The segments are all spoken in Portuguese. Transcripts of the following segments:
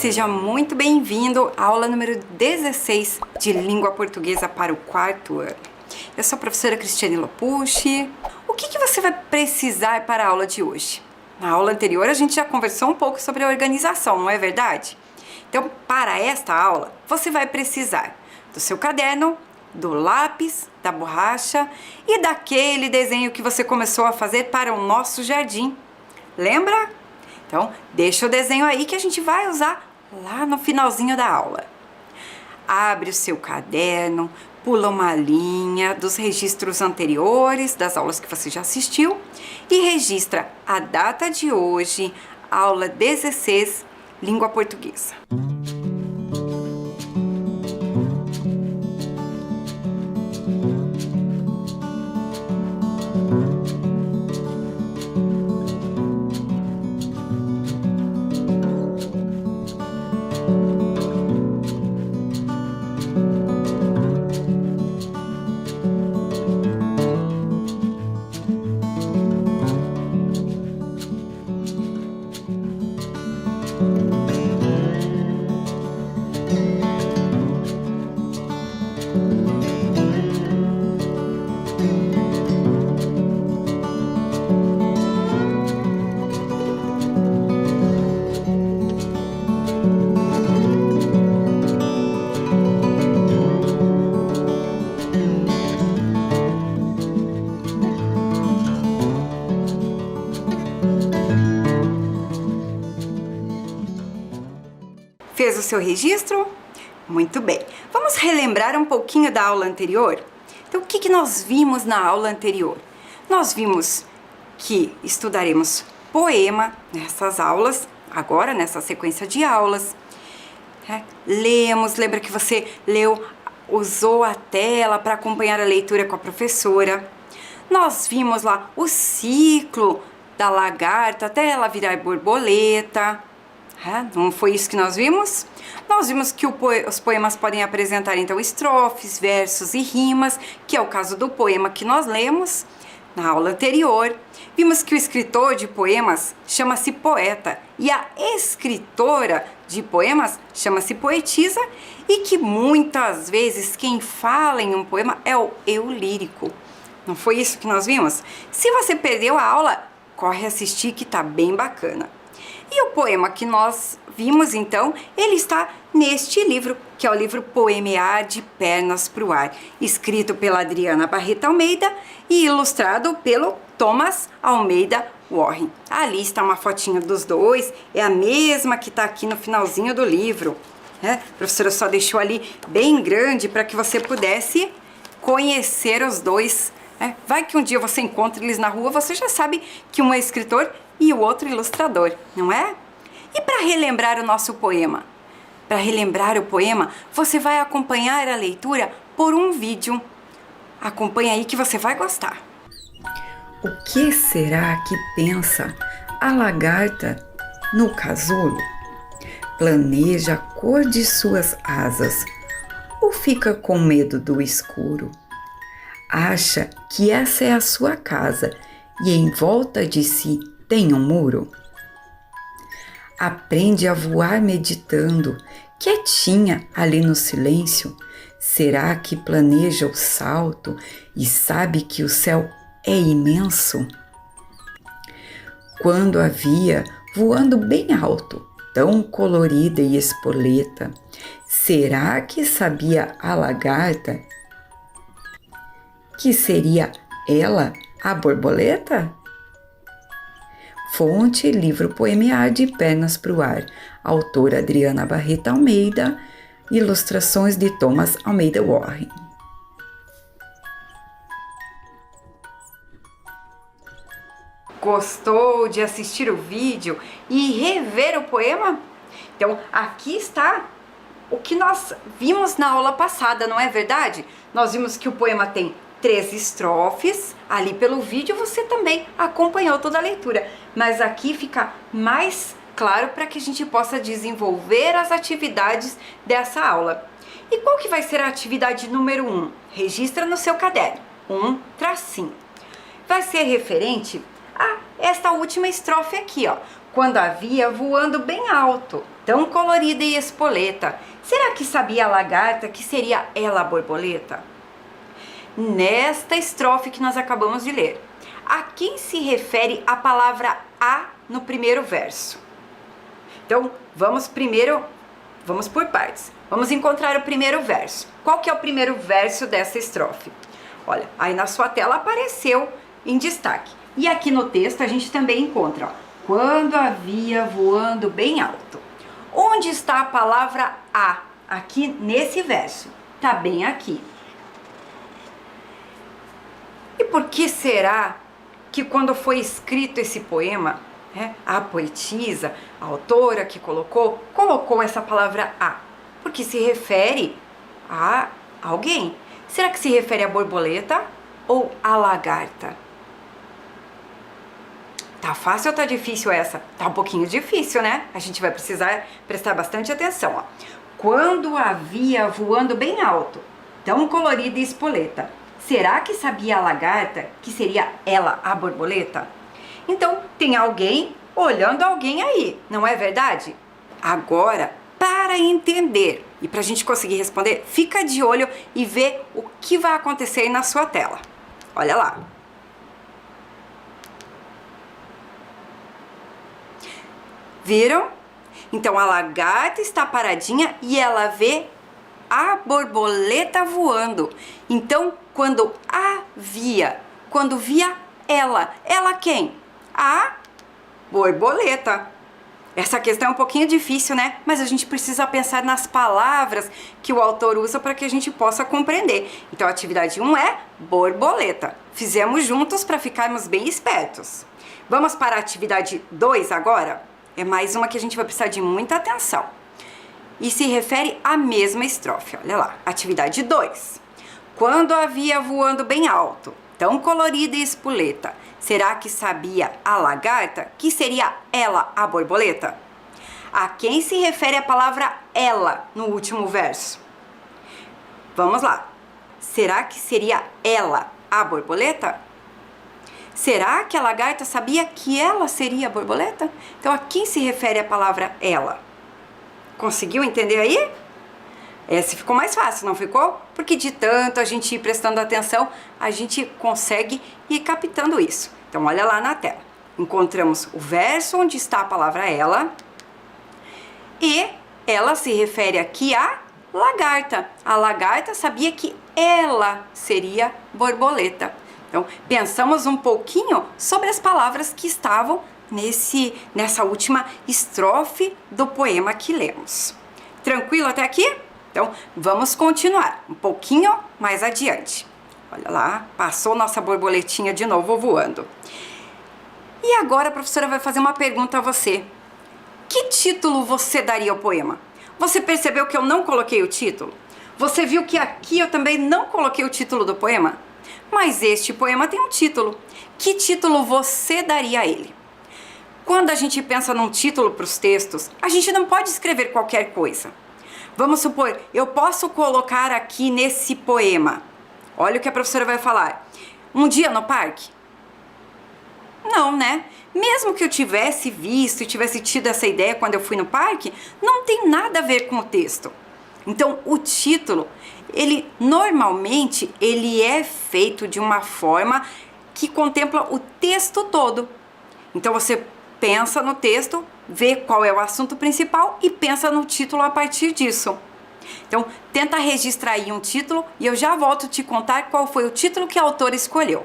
Seja muito bem-vindo à aula número 16 de Língua Portuguesa para o 4º ano. Eu sou a professora Cristiane Lopucci. O que você vai precisar para a aula de hoje? Na aula anterior a gente já conversou um pouco sobre a organização, não é verdade? Então, para esta aula, você vai precisar do seu caderno, do lápis, da borracha e daquele desenho que você começou a fazer para o nosso jardim. Lembra? Então, deixa o desenho aí que a gente vai usar lá no finalzinho da aula. Abre o seu caderno, pula uma linha dos registros anteriores, das aulas que você já assistiu, e registra a data de hoje, aula 16, Língua Portuguesa. Fez o seu registro? Muito bem. Vamos relembrar um pouquinho da aula anterior? Então, o que nós vimos na aula anterior? Nós vimos que estudaremos poema nessas aulas, agora nessa sequência de aulas. Lembra que você usou a tela para acompanhar a leitura com a professora. Nós vimos lá o ciclo da lagarta até ela virar borboleta. Não foi isso que nós vimos? Nós vimos que os poemas podem apresentar, então, estrofes, versos e rimas, que é o caso do poema que nós lemos na aula anterior. Vimos que o escritor de poemas chama-se poeta e a escritora de poemas chama-se poetisa e que muitas vezes quem fala em um poema é o eu lírico. Não foi isso que nós vimos? Se você perdeu a aula, corre assistir que tá bem bacana. E o poema que nós vimos, então, ele está neste livro, que é o livro Poemear de Pernas pro Ar, escrito pela Adriana Barreto Almeida e ilustrado pelo Thomas Almeida Warren. Ali está uma fotinha dos dois, é a mesma que está aqui no finalzinho do livro. A professora só deixou ali bem grande para que você pudesse conhecer os dois. Vai que um dia você encontra eles na rua, você já sabe que um é escritor e o outro ilustrador, não é? E para relembrar o nosso poema? Para relembrar o poema, você vai acompanhar a leitura por um vídeo. Acompanha aí que você vai gostar. O que será que pensa a lagarta no casulo? Planeja a cor de suas asas ou fica com medo do escuro? Acha que essa é a sua casa e em volta de si tem um muro? Aprende a voar meditando, quietinha ali no silêncio. Será que planeja o salto e sabe que o céu é imenso? Quando a via voando bem alto, tão colorida e espoleta, será que sabia a lagarta que seria ela a borboleta? Fonte, livro Poemear de Pernas pro Ar, autora Adriana Barreto Almeida, ilustrações de Thomas Almeida Warren. Gostou de assistir o vídeo e rever o poema? Então, aqui está o que nós vimos na aula passada, não é verdade? Nós vimos que o poema tem 3 estrofes, ali pelo vídeo você também acompanhou toda a leitura, mas aqui fica mais claro para que a gente possa desenvolver as atividades dessa aula. E qual que vai ser a atividade número 1? Registra no seu caderno, um tracinho. Vai ser referente a esta última estrofe aqui, ó. quando a via voando bem alto, tão colorida e espoleta. Será que sabia a lagarta que seria ela a borboleta? Nesta estrofe que nós acabamos de ler, a quem se refere a palavra a no primeiro verso? Então, vamos por partes. Vamos encontrar o primeiro verso. Qual que é o primeiro verso dessa estrofe? Olha, aí na sua tela apareceu em destaque. E aqui no texto a gente também encontra, ó, quando a via voando bem alto. Onde está a palavra a? Aqui nesse verso. Tá bem aqui. E por que será que quando foi escrito esse poema, a poetisa, a autora que colocou essa palavra a? Porque se refere a alguém. Será que se refere à borboleta ou à lagarta? Tá fácil ou tá difícil essa? Tá um pouquinho difícil, né? A gente vai precisar prestar bastante atenção, ó. Quando a via voando bem alto, tão colorida e espoleta, será que sabia a lagarta que seria ela a borboleta? Então, tem alguém olhando alguém aí, não é verdade? Agora, para entender e para a gente conseguir responder, fica de olho e vê o que vai acontecer aí na sua tela. Olha lá. Viram? Então, a lagarta está paradinha e ela vê a borboleta voando. Então, quando via ela quem? A borboleta. Essa questão é um pouquinho difícil, né? Mas a gente precisa pensar nas palavras que o autor usa para que a gente possa compreender. Então, a atividade 1 é borboleta. Fizemos juntos para ficarmos bem espertos. Vamos para a atividade 2 agora? É mais uma que a gente vai precisar de muita atenção. E se refere à mesma estrofe. Olha lá, atividade 2. Quando a via voando bem alto, tão colorida e espoleta, será que sabia a lagarta que seria ela a borboleta? A quem se refere a palavra ela no último verso? Vamos lá. Será que seria ela a borboleta? Será que a lagarta sabia que ela seria a borboleta? Então, a quem se refere a palavra ela? Conseguiu entender aí? Essa ficou mais fácil, não ficou? Porque de tanto a gente ir prestando atenção, a gente consegue ir captando isso. Então, olha lá na tela. Encontramos o verso onde está a palavra ela. E ela se refere aqui à lagarta. A lagarta sabia que ela seria borboleta. Então, pensamos um pouquinho sobre as palavras que estavam nessa última estrofe do poema que lemos. Tranquilo até aqui? Então, vamos continuar um pouquinho mais adiante. Olha lá, passou nossa borboletinha de novo voando. E agora a professora vai fazer uma pergunta a você. Que título você daria ao poema? Você percebeu que eu não coloquei o título? Você viu que aqui eu também não coloquei o título do poema? Mas este poema tem um título. Que título você daria a ele? Quando a gente pensa num título para os textos, a gente não pode escrever qualquer coisa. Vamos supor, eu posso colocar aqui nesse poema. Olha o que a professora vai falar. Um dia no parque? Não, né? Mesmo que eu tivesse visto e tivesse tido essa ideia quando eu fui no parque, não tem nada a ver com o texto. Então, o título, normalmente é feito de uma forma que contempla o texto todo. Então, você pensa no texto, vê qual é o assunto principal e pensa no título a partir disso. Então, tenta registrar aí um título e eu já volto te contar qual foi o título que a autora escolheu.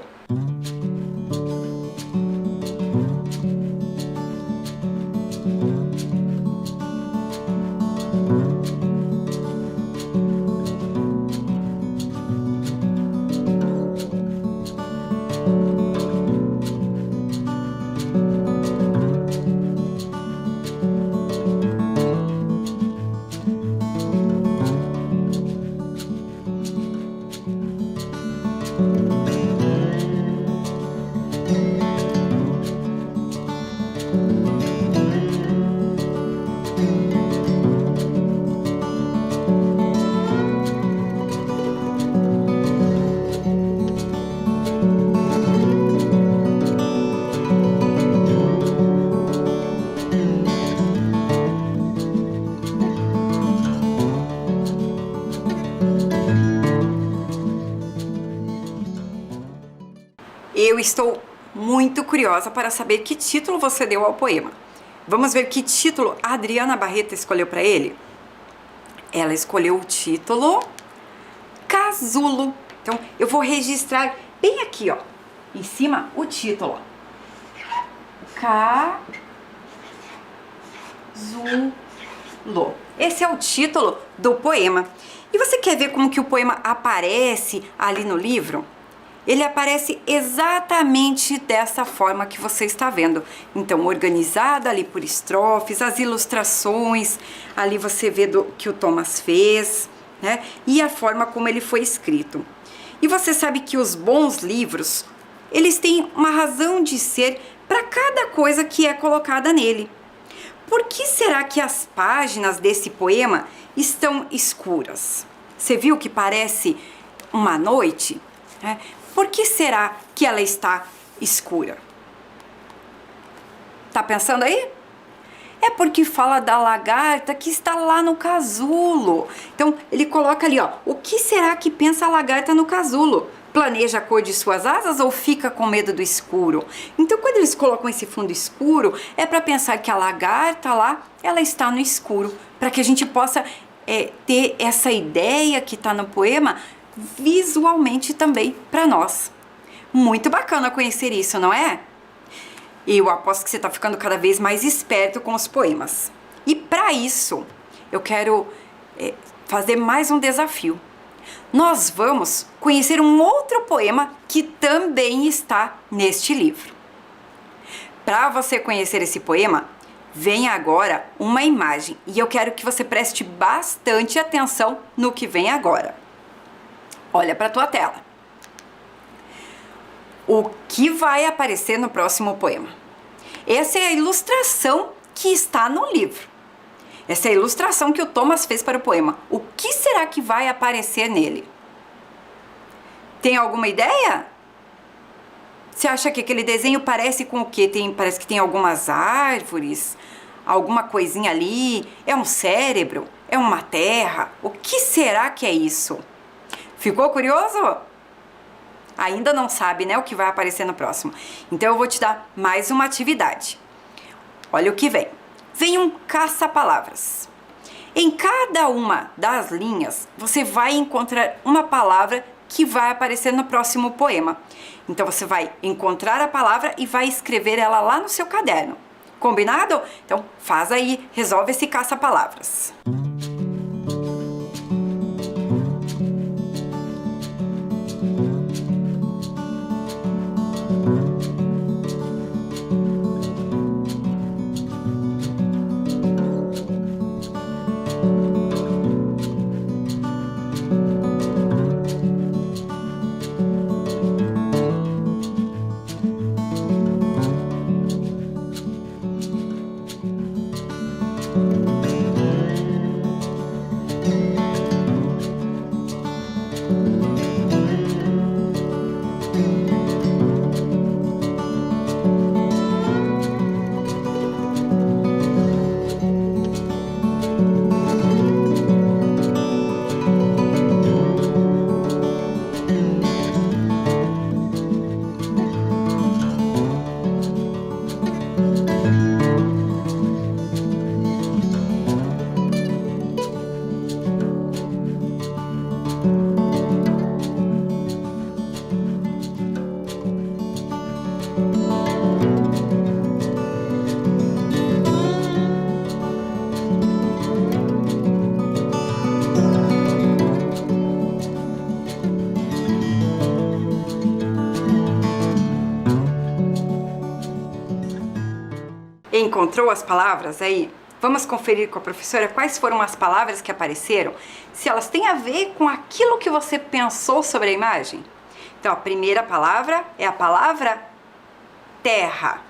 Eu estou muito curiosa para saber que título você deu ao poema. Vamos ver que título a Adriana Barreto escolheu para ele? Ela escolheu o título Casulo. Então, eu vou registrar bem aqui, ó, em cima, o título. Casulo. Esse é o título do poema. E você quer ver como que o poema aparece ali no livro? Ele aparece exatamente dessa forma que você está vendo. Então, organizado ali por estrofes, as ilustrações, ali você vê que o Thomas fez, né? E a forma como ele foi escrito. E você sabe que os bons livros, eles têm uma razão de ser para cada coisa que é colocada nele. Por que será que as páginas desse poema estão escuras? Você viu que parece uma noite? Por que será que ela está escura? Tá pensando aí? É porque fala da lagarta que está lá no casulo. Então, ele coloca ali, ó, o que será que pensa a lagarta no casulo? Planeja a cor de suas asas ou fica com medo do escuro? Então, quando eles colocam esse fundo escuro, é para pensar que a lagarta lá, ela está no escuro, para que a gente possa ter essa ideia que está no poema visualmente também para nós. Muito bacana conhecer isso, não é? E eu aposto que você está ficando cada vez mais esperto com os poemas. E para isso, eu quero fazer mais um desafio. Nós vamos conhecer um outro poema que também está neste livro. Para você conhecer esse poema, vem agora uma imagem e eu quero que você preste bastante atenção no que vem agora. Olha para a tua tela. O que vai aparecer no próximo poema? Essa é a ilustração que está no livro. Essa é a ilustração que o Thomas fez para o poema. O que será que vai aparecer nele? Tem alguma ideia? Você acha que aquele desenho parece com o quê? Parece que tem algumas árvores, alguma coisinha ali. É um cérebro? É uma terra? O que será que é isso? Ficou curioso? Ainda não sabe, né, o que vai aparecer no próximo. Então eu vou te dar mais uma atividade. Olha o que vem. Vem um caça-palavras. Em cada uma das linhas, você vai encontrar uma palavra que vai aparecer no próximo poema. Então você vai encontrar a palavra e vai escrever ela lá no seu caderno. Combinado? Então faz aí, resolve esse caça-palavras. Encontrou as palavras aí? Vamos conferir com a professora quais foram as palavras que apareceram, se elas têm a ver com aquilo que você pensou sobre a imagem. Então, a primeira palavra é a palavra terra.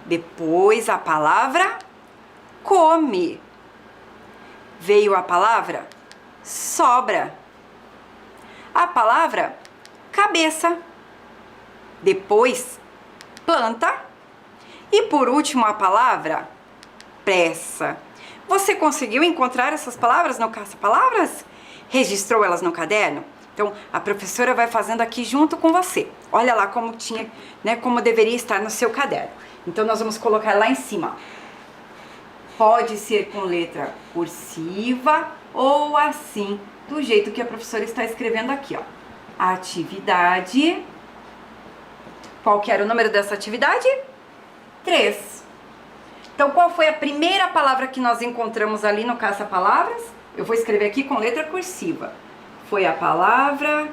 Depois, a palavra come. Veio a palavra sobra. A palavra cabeça. Depois, planta. E por último, a palavra pressa. Você conseguiu encontrar essas palavras no caça-palavras? Registrou elas no caderno? Então, a professora vai fazendo aqui junto com você. Olha lá como tinha, né, como deveria estar no seu caderno. Então, nós vamos colocar lá em cima. Pode ser com letra cursiva ou assim, do jeito que a professora está escrevendo aqui, ó. Atividade. Qual que era o número dessa atividade? 3. Então, qual foi a primeira palavra que nós encontramos ali no caça-palavras? Eu vou escrever aqui com letra cursiva. Foi a palavra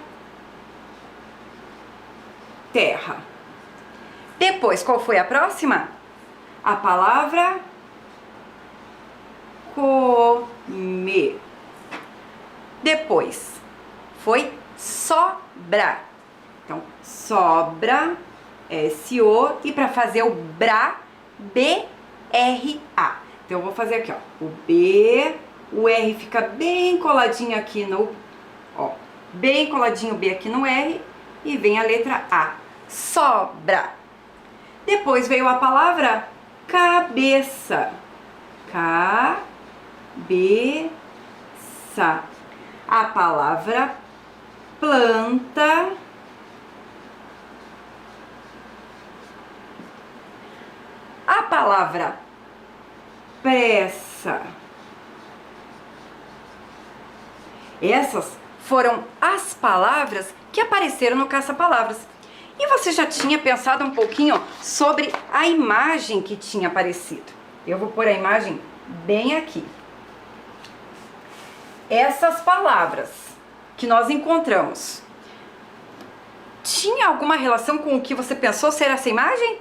terra. Depois, qual foi a próxima? A palavra comer. Depois, foi sobra. Então, sobra, S-O, e para fazer o bra, B-R-A. Então, eu vou fazer aqui, ó, o B, o R fica bem coladinho aqui no, ó, bem coladinho o B aqui no R, e vem a letra A, sobra. Depois veio a palavra cabeça, cabeça. A palavra planta, a palavra pressa. Essas foram as palavras que apareceram no caça-palavras. E você já tinha pensado um pouquinho sobre a imagem que tinha aparecido. Eu vou pôr a imagem bem aqui. Essas palavras que nós encontramos, tinha alguma relação com o que você pensou ser essa imagem?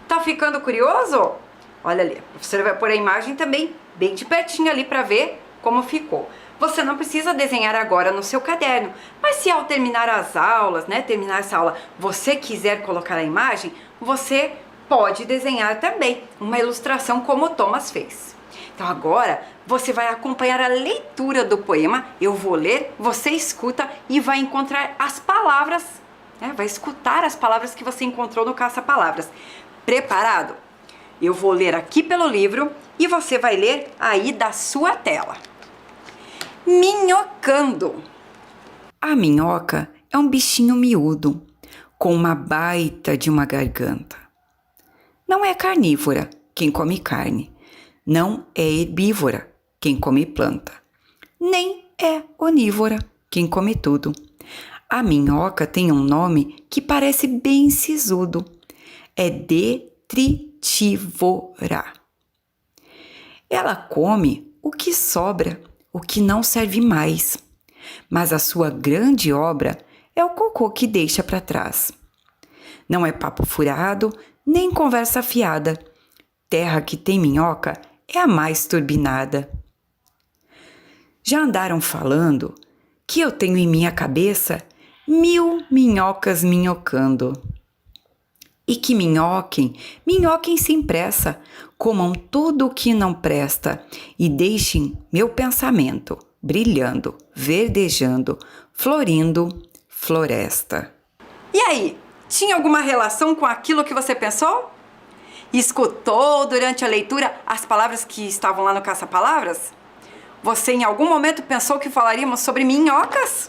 Tá ficando curioso? Olha ali, a professora vai pôr a imagem também bem de pertinho ali para ver como ficou. Você não precisa desenhar agora no seu caderno, mas se ao terminar as aulas, né, terminar essa aula, você quiser colocar a imagem, você pode desenhar também uma ilustração como o Thomas fez. Então agora você vai acompanhar a leitura do poema, eu vou ler, você escuta e vai encontrar as palavras, né, vai escutar as palavras que você encontrou no caça-palavras. Preparado? Eu vou ler aqui pelo livro e você vai ler aí da sua tela. Minhocando. A minhoca é um bichinho miúdo, com uma baita de uma garganta. Não é carnívora quem come carne, não é herbívora quem come planta, nem é onívora quem come tudo. A minhoca tem um nome que parece bem sisudo, é detritívora. Ela come o que sobra, o que não serve mais, mas a sua grande obra é o cocô que deixa para trás. Não é papo furado, nem conversa fiada. Terra que tem minhoca é a mais turbinada. Já andaram falando que eu tenho em minha cabeça 1000 minhocas minhocando. E que minhoquem sem pressa, comam tudo o que não presta e deixem meu pensamento brilhando, verdejando, florindo, floresta. E aí, tinha alguma relação com aquilo que você pensou? Escutou durante a leitura as palavras que estavam lá no caça-palavras? Você em algum momento pensou que falaríamos sobre minhocas?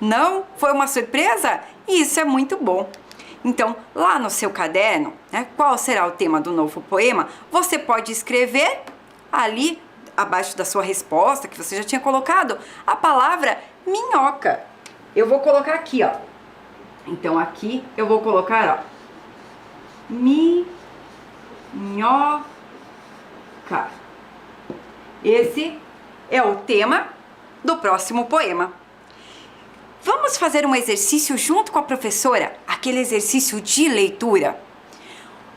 Não? Foi uma surpresa? Isso é muito bom. Então, lá no seu caderno, né, qual será o tema do novo poema? Você pode escrever ali, abaixo da sua resposta, que você já tinha colocado, a palavra minhoca. Eu vou colocar aqui, ó. Então, aqui eu vou colocar, ó, minhoca. Esse é o tema do próximo poema. Vamos fazer um exercício junto com a professora, aquele exercício de leitura.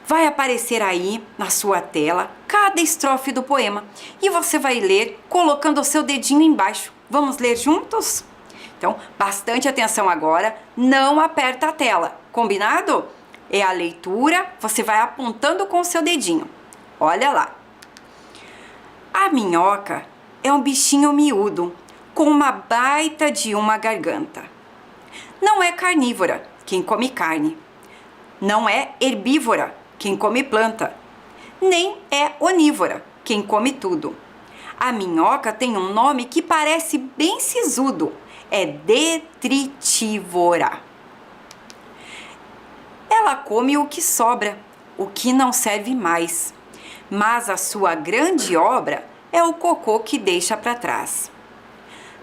Vai aparecer aí na sua tela cada estrofe do poema e você vai ler colocando o seu dedinho embaixo. Vamos ler juntos? Então, bastante atenção agora, não aperta a tela, combinado? É a leitura, você vai apontando com o seu dedinho. Olha lá. A minhoca é um bichinho miúdo, com uma baita de uma garganta. Não é carnívora quem come carne, não é herbívora quem come planta, nem é onívora quem come tudo. A minhoca tem um nome que parece bem sisudo, é detritívora. Ela come o que sobra, o que não serve mais, mas a sua grande obra é o cocô que deixa para trás.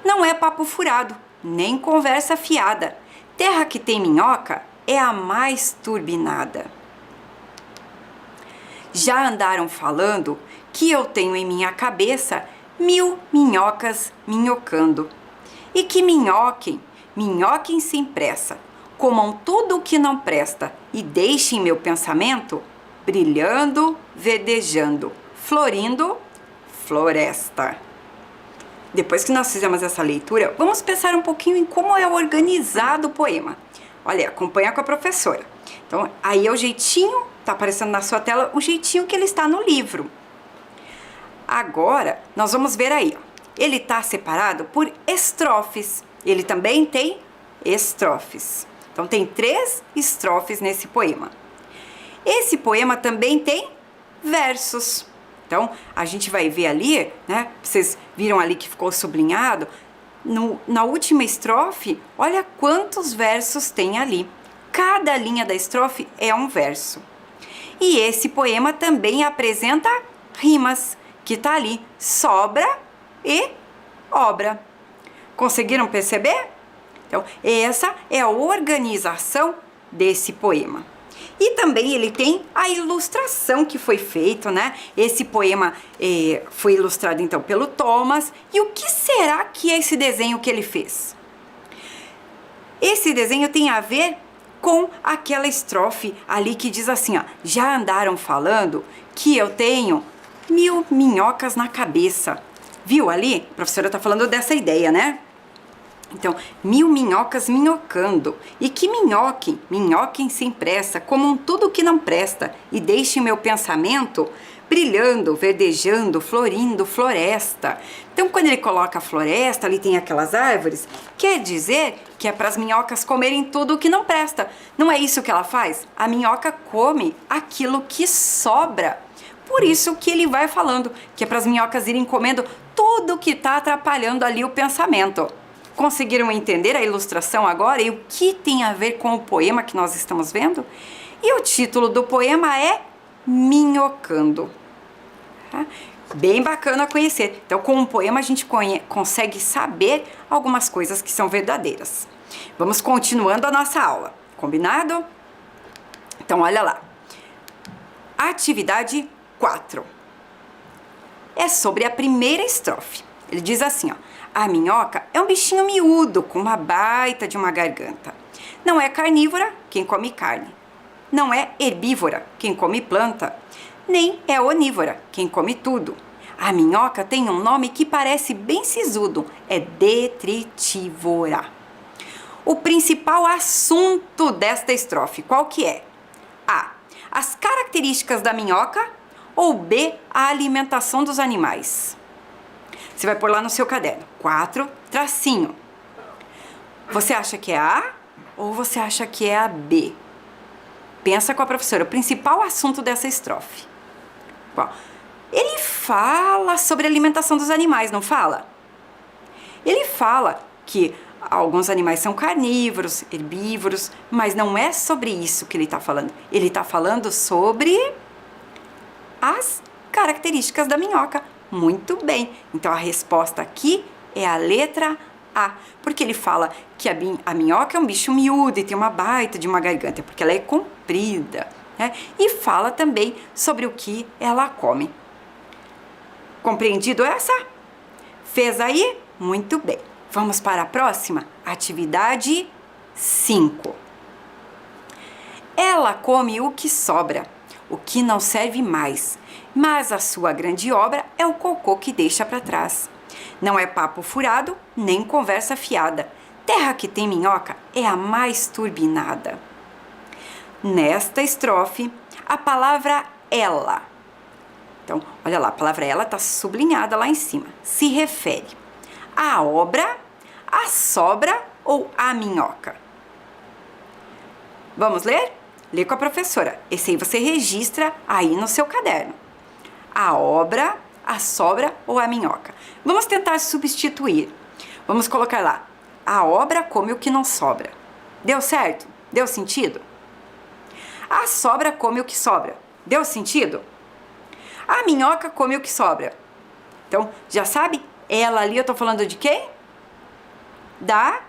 Não é papo furado, nem conversa fiada. Terra que tem minhoca é a mais turbinada. Já andaram falando que eu tenho em minha cabeça 1000 minhocas minhocando. E que minhoquem, minhoquem sem pressa, comam tudo o que não presta e deixem meu pensamento brilhando, verdejando, florindo, floresta. Depois que nós fizemos essa leitura, vamos pensar um pouquinho em como é organizado o poema. Olha, acompanha com a professora. Então, aí é o jeitinho, tá aparecendo na sua tela, o jeitinho que ele está no livro. Agora, nós vamos ver aí, ó. Ele está separado por estrofes. Ele também tem estrofes. Então, tem 3 estrofes nesse poema. Esse poema também tem versos. Então, a gente vai ver ali, né? Vocês viram ali que ficou sublinhado. Na última estrofe, olha quantos versos tem ali. Cada linha da estrofe é um verso. E esse poema também apresenta rimas, que tá ali, sobra e obra. Conseguiram perceber? Então, essa é a organização desse poema. E também ele tem a ilustração que foi feita, né? Esse poema foi ilustrado então pelo Thomas. E o que será que é esse desenho que ele fez? Esse desenho tem a ver com aquela estrofe ali que diz assim, ó: já andaram falando que eu tenho 1000 minhocas na cabeça. Viu ali? A professora tá falando dessa ideia, né? Então, 1000 minhocas minhocando, e que minhoquem, minhoquem sem pressa, comam tudo que não presta, e deixem meu pensamento brilhando, verdejando, florindo, floresta. Então, quando ele coloca a floresta, ali tem aquelas árvores, quer dizer que é para as minhocas comerem tudo o que não presta. Não é isso que ela faz? A minhoca come aquilo que sobra. Por isso que ele vai falando, que é para as minhocas irem comendo tudo que está atrapalhando ali o pensamento. Conseguiram entender a ilustração agora e o que tem a ver com o poema que nós estamos vendo? E o título do poema é Minhocando. Tá? Bem bacana conhecer. Então, com um poema a gente consegue saber algumas coisas que são verdadeiras. Vamos continuando a nossa aula, combinado? Então, olha lá. Atividade 4. É sobre a primeira estrofe. Ele diz assim, ó: a minhoca é um bichinho miúdo, com uma baita de uma garganta. Não é carnívora, quem come carne. Não é herbívora, quem come planta. Nem é onívora, quem come tudo. A minhoca tem um nome que parece bem sisudo, é detritívora. O principal assunto desta estrofe, qual que é? A. As características da minhoca, ou B. A alimentação dos animais. Você vai pôr lá no seu caderno, 4, tracinho. Você acha que é A ou você acha que é a B? Pensa com a professora, o principal assunto dessa estrofe. Bom, ele fala sobre a alimentação dos animais, não fala? Ele fala que alguns animais são carnívoros, herbívoros, mas não é sobre isso que ele está falando. Ele está falando sobre as características da minhoca. Muito bem, então a resposta aqui é a letra A, porque ele fala que a minhoca é um bicho miúdo e tem uma baita de uma garganta, porque ela é comprida, né? E fala também sobre o que ela come. Compreendido essa? Fez aí? Muito bem. Vamos para a próxima? Atividade 5. Ela come o que sobra, o que não serve mais, mas a sua grande obra é o cocô que deixa para trás. Não é papo furado, nem conversa fiada. Terra que tem minhoca é a mais turbinada. Nesta estrofe, a palavra ela. Então, olha lá, a palavra ela está sublinhada lá em cima. Se refere à obra, à sobra ou à minhoca. Vamos ler? Lê com a professora. Esse aí você registra aí no seu caderno. A obra, a sobra ou a minhoca. Vamos tentar substituir. Vamos colocar lá A obra come o que não sobra. Deu certo? Deu sentido? A sobra come o que sobra. Deu sentido? A minhoca come o que sobra. Então, já sabe? Ela ali, eu tô falando de quem? Da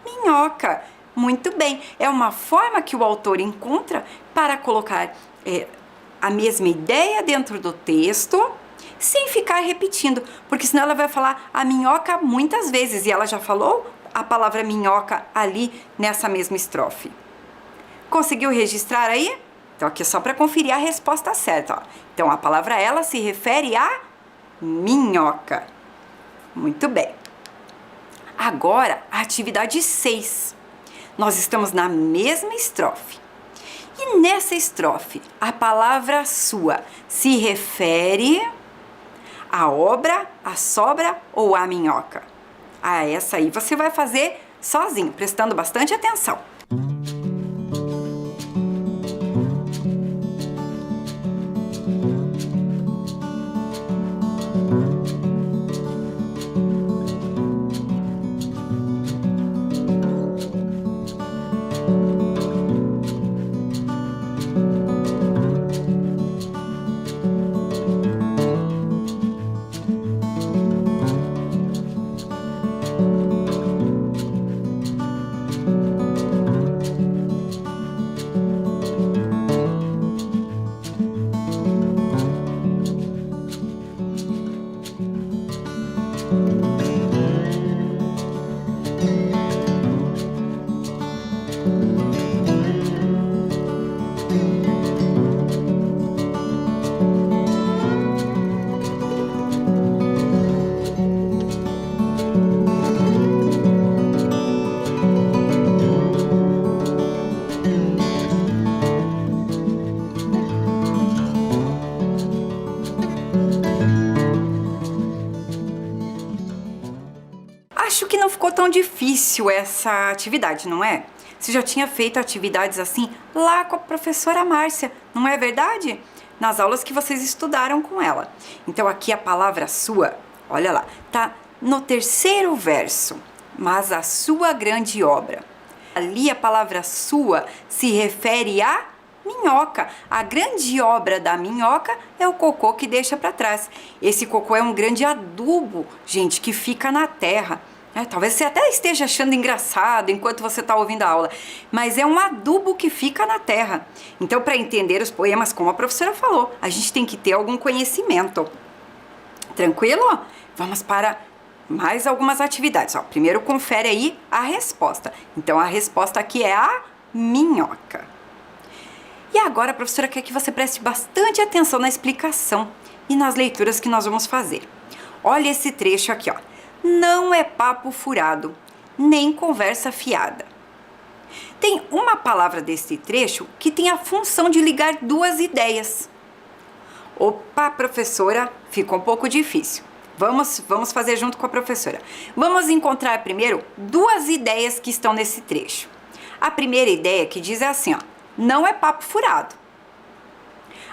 minhoca. Muito bem. É uma forma que o autor encontra para colocar a mesma ideia dentro do texto, sem ficar repetindo, porque senão ela vai falar a minhoca muitas vezes, e ela já falou a palavra minhoca ali nessa mesma estrofe. Conseguiu registrar aí? Então aqui é só para conferir a resposta certa. Ó. Então a palavra ela se refere a minhoca. Muito bem. Agora a atividade 6. Nós estamos na mesma estrofe. E nessa estrofe, a palavra sua se refere à obra, à sobra ou à minhoca? Ah, essa aí você vai fazer sozinho, prestando bastante atenção. Acho que não ficou tão difícil essa atividade, não é? Você já tinha feito atividades assim lá com a professora Márcia, não é verdade? Nas aulas que vocês estudaram com ela. Então aqui a palavra sua, olha lá, tá no terceiro verso, mas a sua grande obra. Ali a palavra sua se refere a minhoca. A grande obra da minhoca é o cocô que deixa para trás. Esse cocô é um grande adubo, gente, que fica na terra. Talvez você até esteja achando engraçado enquanto você está ouvindo a aula, mas é um adubo que fica na terra. Então, para entender os poemas, como a professora falou, a gente tem que ter algum conhecimento. Tranquilo? Vamos para mais algumas atividades. Ó, primeiro, confere aí a resposta. Então, a resposta aqui é a minhoca. E agora a professora quer que você preste bastante atenção na explicação e nas leituras que nós vamos fazer. Olha esse trecho aqui, ó. Não é papo furado, nem conversa fiada. Tem uma palavra desse trecho que tem a função de ligar duas ideias. Opa, professora, ficou um pouco difícil. Vamos fazer junto com a professora. Vamos encontrar primeiro duas ideias que estão nesse trecho. A primeira ideia que diz é assim, ó, não é papo furado.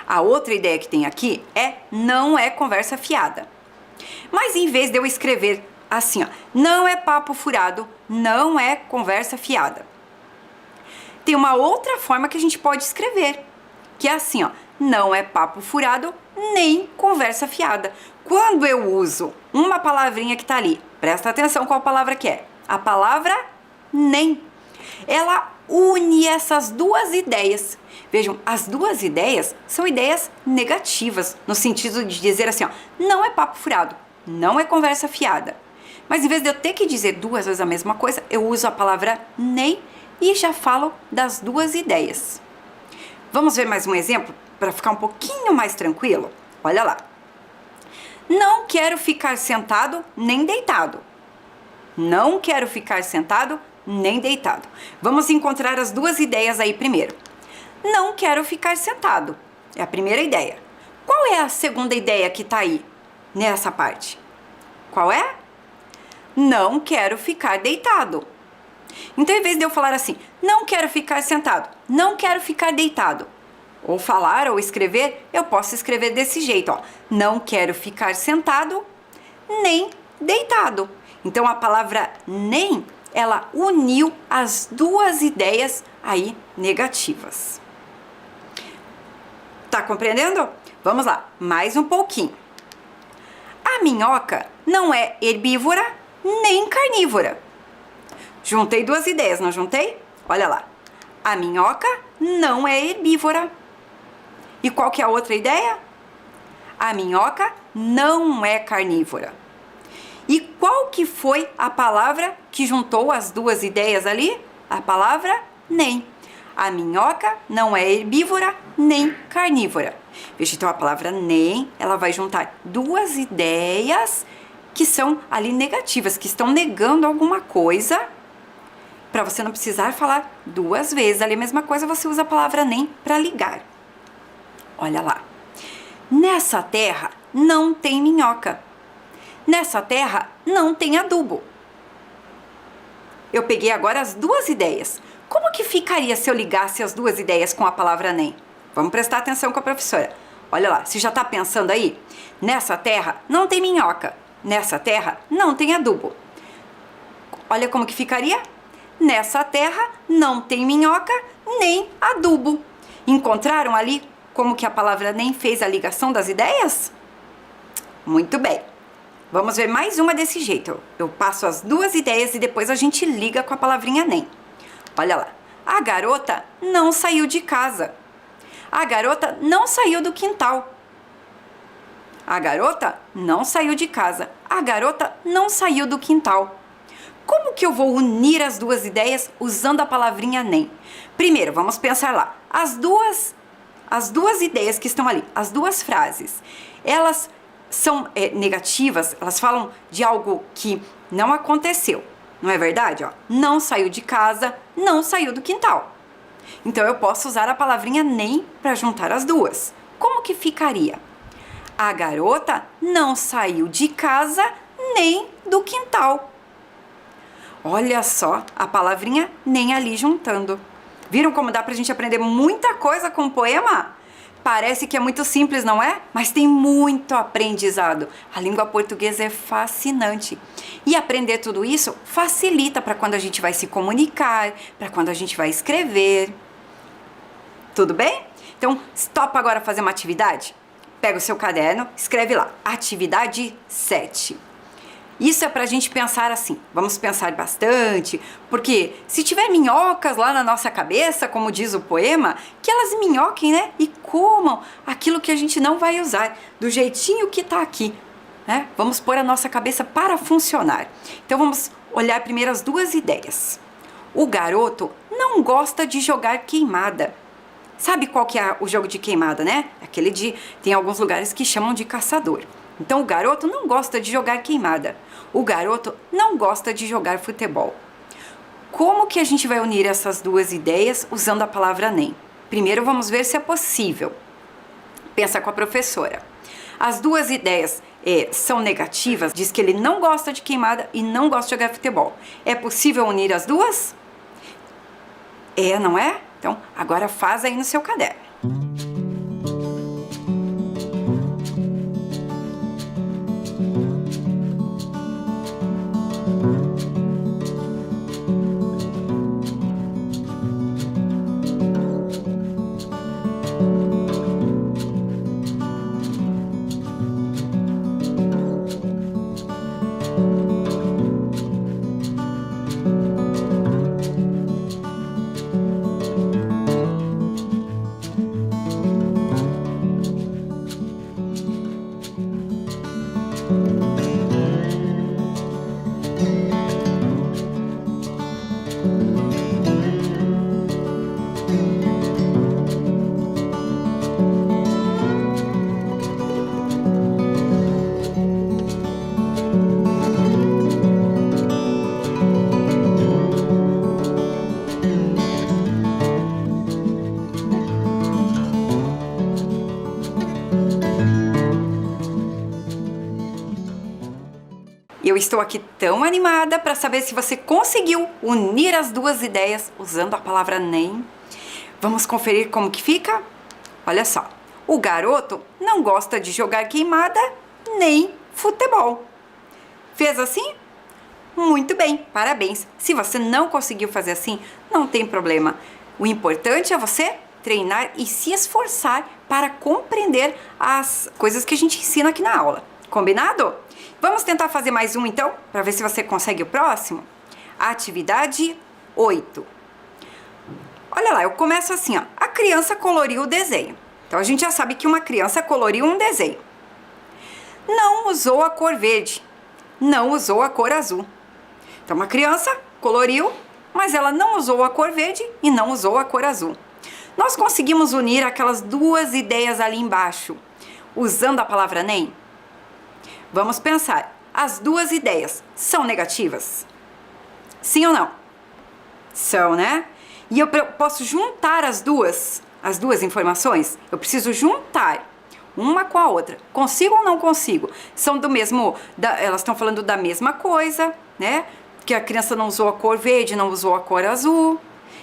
A outra ideia que tem aqui é não é conversa fiada. Mas em vez de eu escrever assim, ó, não é papo furado, não é conversa fiada, tem uma outra forma que a gente pode escrever, que é assim, ó, não é papo furado, nem conversa fiada. Quando eu uso uma palavrinha que tá ali, presta atenção qual palavra que é, a palavra nem. Ela une essas duas ideias. Vejam, as duas ideias são ideias negativas, no sentido de dizer assim, ó, não é papo furado, não é conversa fiada. Mas em vez de eu ter que dizer duas vezes a mesma coisa, eu uso a palavra nem e já falo das duas ideias. Vamos ver mais um exemplo para ficar um pouquinho mais tranquilo? Olha lá. Não quero ficar sentado nem deitado. Não quero ficar sentado nem deitado. Vamos encontrar as duas ideias aí primeiro. Não quero ficar sentado. É a primeira ideia. Qual é a segunda ideia que está aí nessa parte? Qual é? Não quero ficar deitado. Então, em vez de eu falar assim, não quero ficar sentado, não quero ficar deitado, ou falar ou escrever, eu posso escrever desse jeito, ó. Não quero ficar sentado nem deitado. Então, a palavra nem ela uniu as duas ideias aí negativas. Tá compreendendo? Vamos lá, mais um pouquinho. A minhoca não é herbívora nem carnívora. Juntei duas ideias, não juntei? Olha lá. A minhoca não é herbívora. E qual que é a outra ideia? A minhoca não é carnívora. E qual que foi a palavra que juntou as duas ideias ali? A palavra nem. A minhoca não é herbívora nem carnívora. Veja, então a palavra nem, ela vai juntar duas ideias que são ali negativas, que estão negando alguma coisa, para você não precisar falar duas vezes. Ali a mesma coisa, você usa a palavra nem para ligar. Olha lá. Nessa terra não tem minhoca. Nessa terra não tem adubo. Eu peguei agora as duas ideias. Como que ficaria se eu ligasse as duas ideias com a palavra nem? Vamos prestar atenção com a professora. Olha lá, você já está pensando aí? Nessa terra não tem minhoca. Nessa terra não tem adubo. Olha como que ficaria? Nessa terra não tem minhoca nem adubo. Encontraram ali como que a palavra nem fez a ligação das ideias? Muito bem. Vamos ver mais uma desse jeito. Eu passo as duas ideias e depois a gente liga com a palavrinha nem. Olha lá. A garota não saiu de casa. A garota não saiu do quintal. A garota não saiu de casa. A garota não saiu do quintal. Como que eu vou unir as duas ideias usando a palavrinha nem? Primeiro, vamos pensar lá. As duas ideias que estão ali, as duas frases, elas são negativas, elas falam de algo que não aconteceu, não é verdade? Ó, não saiu de casa, não saiu do quintal. Então eu posso usar a palavrinha nem para juntar as duas. Como que ficaria? A garota não saiu de casa nem do quintal. Olha só a palavrinha nem ali juntando. Viram como dá pra gente aprender muita coisa com o poema? Parece que é muito simples, não é? Mas tem muito aprendizado. A língua portuguesa é fascinante. E aprender tudo isso facilita para quando a gente vai se comunicar, para quando a gente vai escrever. Tudo bem? Então, topa agora fazer uma atividade? Pega o seu caderno, escreve lá, atividade 7. Isso é pra gente pensar assim, vamos pensar bastante, porque se tiver minhocas lá na nossa cabeça, como diz o poema, que elas minhoquem, né? E comam aquilo que a gente não vai usar, do jeitinho que tá aqui, né? Vamos pôr a nossa cabeça para funcionar. Então vamos olhar primeiro as duas ideias. O garoto não gosta de jogar queimada. Sabe qual que é o jogo de queimada, né? Aquele tem alguns lugares que chamam de caçador. Então o garoto não gosta de jogar queimada. O garoto não gosta de jogar futebol. Como que a gente vai unir essas duas ideias usando a palavra nem? Primeiro vamos ver se é possível. Pensa com a professora. As duas ideias são negativas, diz que ele não gosta de queimada e não gosta de jogar futebol. É possível unir as duas? Não é? Então agora faz aí no seu caderno. Eu estou aqui tão animada para saber se você conseguiu unir as duas ideias usando a palavra nem. Vamos conferir como que fica? Olha só, o garoto não gosta de jogar queimada nem futebol. Fez assim? Muito bem, parabéns. Se você não conseguiu fazer assim, não tem problema. O importante é você treinar e se esforçar para compreender as coisas que a gente ensina aqui na aula. Combinado? Vamos tentar fazer mais um então, para ver se você consegue o próximo? Atividade 8. Olha lá, eu começo assim, ó. A criança coloriu o desenho. Então a gente já sabe que uma criança coloriu um desenho. Não usou a cor verde, não usou a cor azul. Então uma criança coloriu, mas ela não usou a cor verde e não usou a cor azul. Nós conseguimos unir aquelas duas ideias ali embaixo, usando a palavra nem? Vamos pensar, as duas ideias são negativas? Sim ou não? São, né? E eu posso juntar as duas informações? Eu preciso juntar uma com a outra. Consigo ou não consigo? São do mesmo, elas estão falando da mesma coisa, né? Que a criança não usou a cor verde, não usou a cor azul.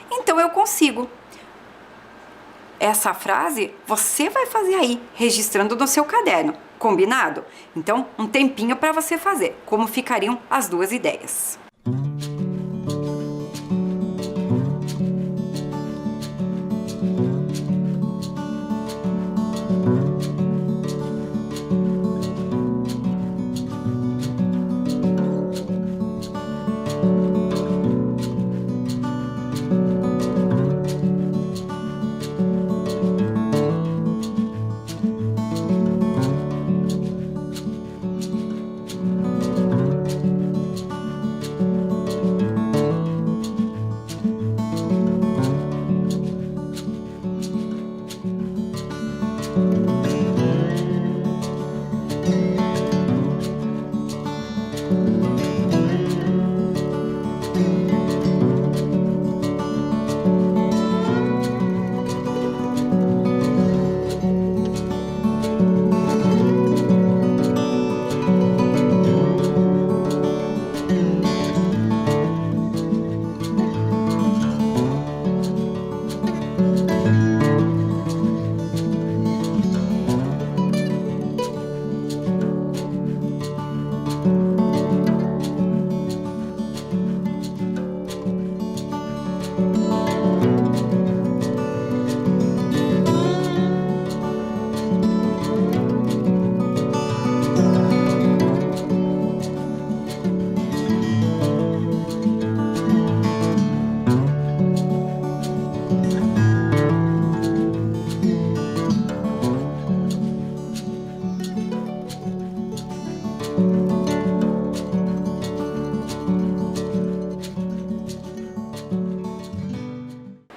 Então eu consigo. Essa frase você vai fazer aí, registrando no seu caderno. Combinado? Então, um tempinho para você fazer. Como ficariam as duas ideias?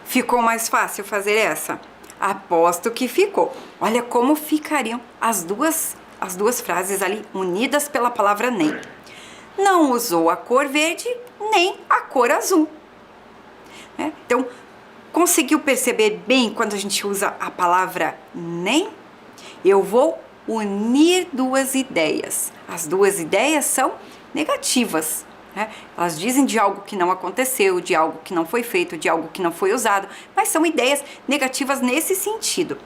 Ficou mais fácil fazer essa? Aposto que ficou. Olha como ficariam as duas frases ali unidas pela palavra nem. Não usou a cor verde nem a cor azul. Então, conseguiu perceber bem quando a gente usa a palavra nem? Eu vou unir duas ideias. As duas ideias são negativas. Elas dizem de algo que não aconteceu, de algo que não foi feito, de algo que não foi usado, mas são ideias negativas nesse sentido.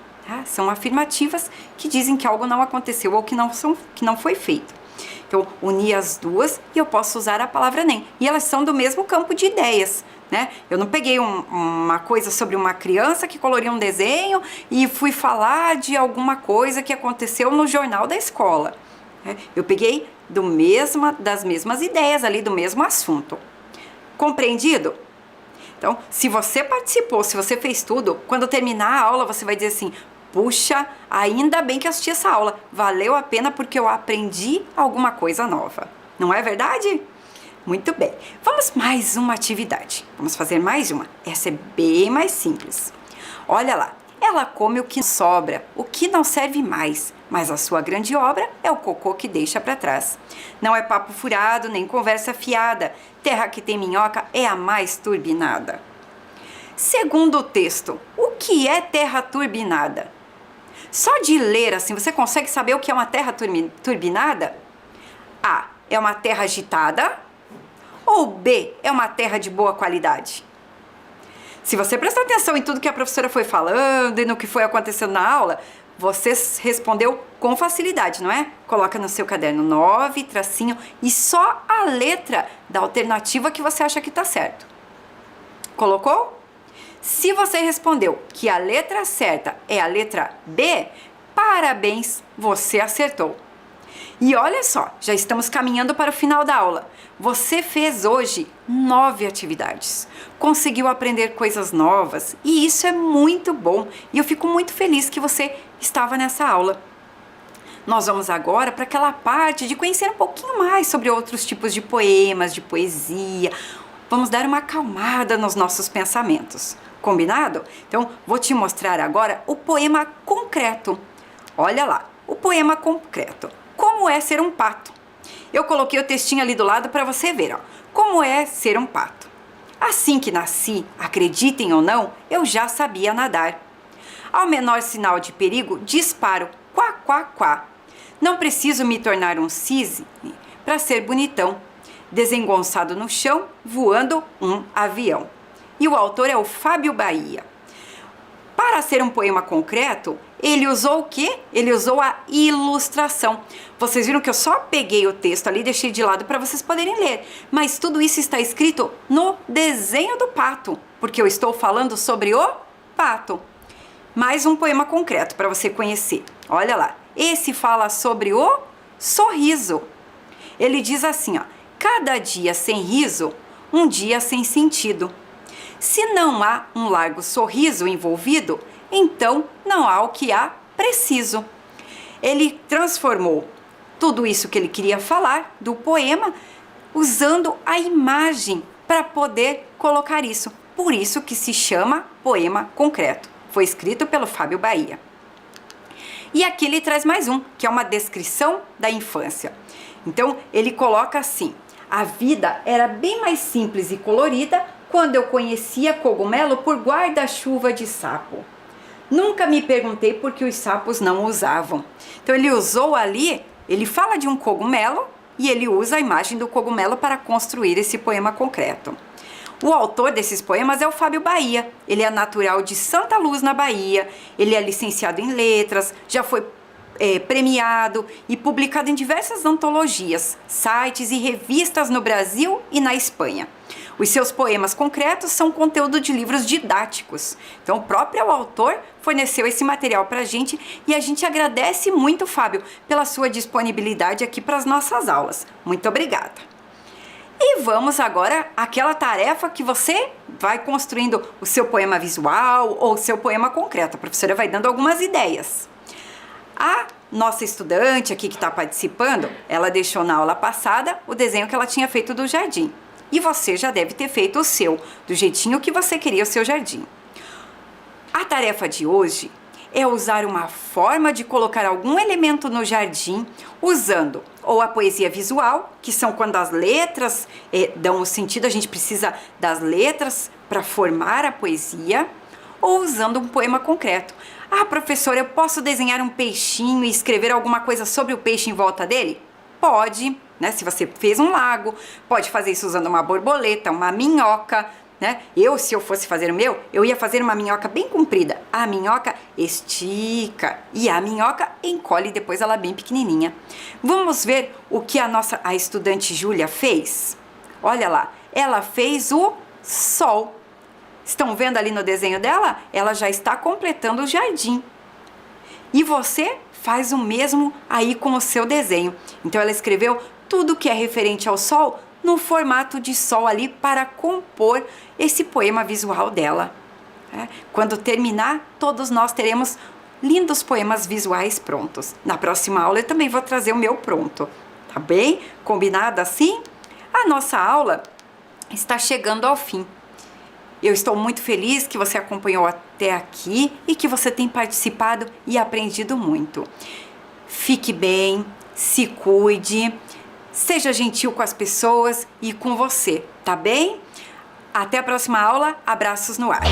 São afirmativas que dizem que algo não aconteceu ou que não foi feito. Então, uni as duas e eu posso usar a palavra nem. E elas são do mesmo campo de ideias. Eu não peguei uma coisa sobre uma criança que coloria um desenho e fui falar de alguma coisa que aconteceu no jornal da escola. Eu peguei das mesmas ideias ali, do mesmo assunto. Compreendido? Então, se você participou, se você fez tudo, quando terminar a aula você vai dizer assim: puxa, ainda bem que assisti essa aula, valeu a pena porque eu aprendi alguma coisa nova. Não é verdade? Muito bem. Vamos mais uma atividade. Vamos fazer mais uma. Essa é bem mais simples. Olha lá. Ela come o que sobra, o que não serve mais, mas a sua grande obra é o cocô que deixa para trás. Não é papo furado, nem conversa fiada. Terra que tem minhoca é a mais turbinada. Segundo o texto, o que é terra turbinada? Só de ler assim, você consegue saber o que é uma terra turbinada? A. É uma terra agitada? Ou B. É uma terra de boa qualidade? Se você prestar atenção em tudo que a professora foi falando e no que foi acontecendo na aula, Você respondeu com facilidade, não é? Coloca no seu caderno 9, tracinho, e só a letra da alternativa que você acha que está certo. Colocou? Se você respondeu que a letra certa é a letra B, parabéns, você acertou. E olha só, já estamos caminhando para o final da aula. Você fez hoje 9 atividades, conseguiu aprender coisas novas e isso é muito bom. E eu fico muito feliz que você estava nessa aula. Nós vamos agora para aquela parte de conhecer um pouquinho mais sobre outros tipos de poemas, de poesia. Vamos dar uma acalmada nos nossos pensamentos. Combinado? Então, vou te mostrar agora o poema concreto. Olha lá, o poema concreto. Como é ser um pato? Eu coloquei o textinho ali do lado para você ver, ó. Como é ser um pato? Assim que nasci, acreditem ou não, eu já sabia nadar. Ao menor sinal de perigo, disparo, quá, quá, quá. Não preciso me tornar um cisne para ser bonitão. Desengonçado no chão, voando um avião. E o autor é o Fábio Bahia. Para ser um poema concreto, ele usou o quê? Ele usou a ilustração. Vocês viram que eu só peguei o texto ali e deixei de lado para vocês poderem ler. Mas tudo isso está escrito no desenho do pato, porque eu estou falando sobre o pato. Mais um poema concreto para você conhecer. Olha lá. Esse fala sobre o sorriso. Ele diz assim, ó: cada dia sem riso, um dia sem sentido. Se não há um largo sorriso envolvido, então não há o que há preciso. Ele transformou tudo isso que ele queria falar do poema usando a imagem para poder colocar isso. Por isso que se chama poema concreto. Foi escrito pelo Fábio Bahia. E aqui ele traz mais um, que é uma descrição da infância. Então ele coloca assim: a vida era bem mais simples e colorida quando eu conhecia cogumelo por guarda-chuva de sapo. Nunca me perguntei por que os sapos não usavam. Então ele usou ali, ele fala de um cogumelo e ele usa a imagem do cogumelo para construir esse poema concreto. O autor desses poemas é o Fábio Bahia. Ele é natural de Santa Luz, na Bahia. Ele é licenciado em letras, já foi premiado e publicado em diversas antologias, sites e revistas no Brasil e na Espanha. Os seus poemas concretos são conteúdo de livros didáticos. Então, o próprio autor forneceu esse material para a gente e a gente agradece muito, Fábio, pela sua disponibilidade aqui para as nossas aulas. Muito obrigada. E vamos agora àquela tarefa que você vai construindo o seu poema visual ou o seu poema concreto. A professora vai dando algumas ideias. A nossa estudante aqui que está participando, ela deixou na aula passada o desenho que ela tinha feito do jardim. E você já deve ter feito o seu, do jeitinho que você queria o seu jardim. A tarefa de hoje é usar uma forma de colocar algum elemento no jardim usando ou a poesia visual, que são quando as letras dão o sentido, a gente precisa das letras para formar a poesia, ou usando um poema concreto. Ah, professora, eu posso desenhar um peixinho e escrever alguma coisa sobre o peixe em volta dele? Pode, né? Se você fez um lago, pode fazer isso usando uma borboleta, uma minhoca, né? Se eu fosse fazer o meu, eu ia fazer uma minhoca bem comprida. A minhoca estica e a minhoca encolhe depois ela bem pequenininha. Vamos ver o que a estudante Júlia fez? Olha lá, ela fez o sol. Estão vendo ali no desenho dela? Ela já está completando o jardim. E você faz o mesmo aí com o seu desenho. Então ela escreveu tudo que é referente ao sol no formato de sol ali para compor esse poema visual dela. Quando terminar, todos nós teremos lindos poemas visuais prontos. Na próxima aula eu também vou trazer o meu pronto. Tá bem? Combinado assim? A nossa aula está chegando ao fim. Eu estou muito feliz que você acompanhou até aqui e que você tem participado e aprendido muito. Fique bem, se cuide, seja gentil com as pessoas e com você, tá bem? Até a próxima aula, abraços no ar!